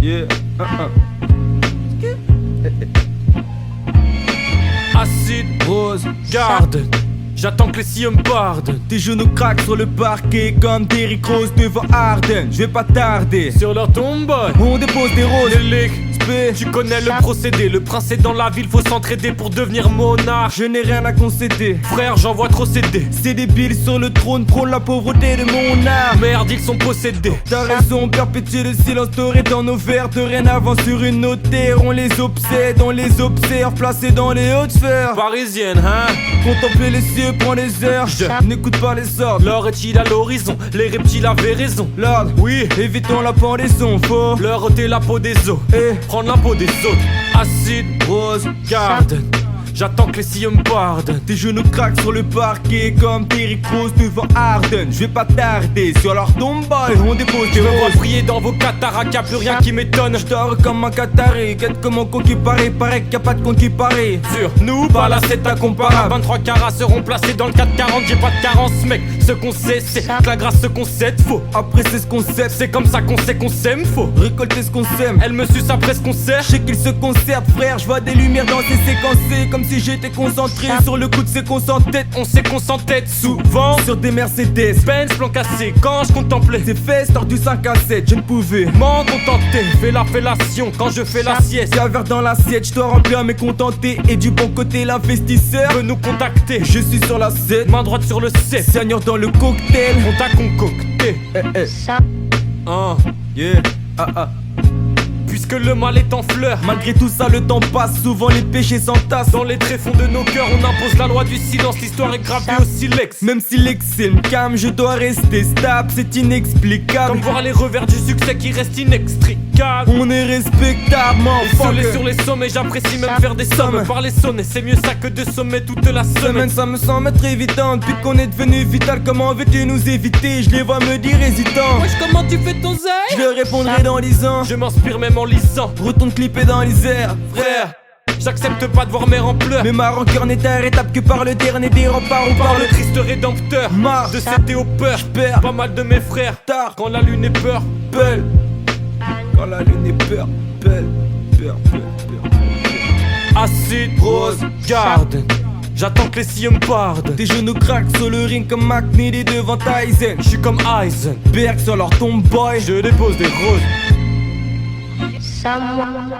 Yeah. Acide, rose, garde. J'attends que les sillons me pardonnent. Tes genoux craquent sur le parquet comme Derrick Rose devant Harden. Je vais pas tarder. Sur leur tombe, On dépose des roses. Lick, tu connais le procédé. Le prince est dans la ville, faut s'entraider pour devenir monarque. Je n'ai rien à concéder. Frère, j'en vois trop céder. Ces débiles sur le trône prônent la pauvreté de mon art. Merde, ils sont possédés. T'as raison, perpétuer le silence doré dans nos verres. Dorénavant sur une autre terre, on les obsède, on les observe, placés dans les hautes sphères. Parisienne, hein? Contempler les cieux prend des heures. Je n'écoute pas les ordres. L'or est-il à l'horizon? Les reptiles avaient raison. L'ordre, Oui, évitons la pendaison. Faux, leur ôter la peau des os. et Prendre la peau des autres. Acide, rose. garde. J'attends que les sillons me pardonnent. Tes genoux craquent sur le parquet comme Derrick Rose devant Harden. Je vais pas tarder sur leur tombe, on dépose des Je me vois roses. prier dans vos cataractes, y'a plus rien qui m'étonne. Je dors comme un Qatari, quête comme un con qui paraît qu'il y a pas de con qui paraît. Sur nous, bah là c'est incomparable. 23 carats seront placés dans le 440. J'ai pas de carence, mec. Ce qu'on sait, c'est que la grâce se concède faux. Après c'est ce qu'on sait, C'est comme ça qu'on sait qu'on s'aime faux. récolter ce qu'on sème. Elle me suce après ce qu'on sert. Je sais qu'il se conserve, frère, je vois des lumières dans ses séquencés. Comme si j'étais concentré sur le coup de ses cons en tête. On sait qu'on s'entête souvent. Sur des Mercedes, Benz, plan cassé, quand je contemplais ses fesses tordues 5 à 7, je ne pouvais m'en contenter. Fais la fellation quand je fais la sieste. Y'a un verre dans l'assiette, je dois remplir mes contentés. Et du bon côté l'investisseur, Veux nous contacter. je suis sur la 7. Main droite sur le 7. Seigneur dans le cocktail. On t'a concocté. Hein. Yeah, ah ah. Puisque le mal est en fleurs. Malgré tout ça, le temps passe, souvent les péchés s'entassent. Dans les tréfonds de nos cœurs, on impose la loi du silence. L'histoire est gravée au silex. Même si l'excès me calme, je dois rester stable, c'est inexplicable. Comme voir les revers du succès qui restent inextricables. On est respectable, Isolé fuck. sur les sommets, j'apprécie même faire des sommes. Par les sonnets, c'est mieux ça que de sommer toute la Semaine, semaine. ça me semble être évident. Depuis qu'on est devenu vital, comment veux-tu nous éviter? Je les vois me dire hésitants. Wesh, comment tu fais ton Je zèle? leur répondrai dans 10 ans. Je m'inspire même en lisant. Retourne clipper dans les airs. Frère, j'accepte pas de voir mère en pleurs. Mais ma rancœur n'est arrêtable que par le dernier des remparts. On Par parle le triste rédempteur Marre. de cette aux peur. perds. Pas mal de mes frères Tard. quand la lune est peur. Pelle. Quand la lune est peur, pelle. Peur, peur, peur. Acide, rose, garde. J'attends que les sillons me pardonnent. Tes genoux craquent sur le ring comme McNeely devant Tyson. Je suis comme Eisen, Berg sur leur tomboy. je dépose des roses. Someone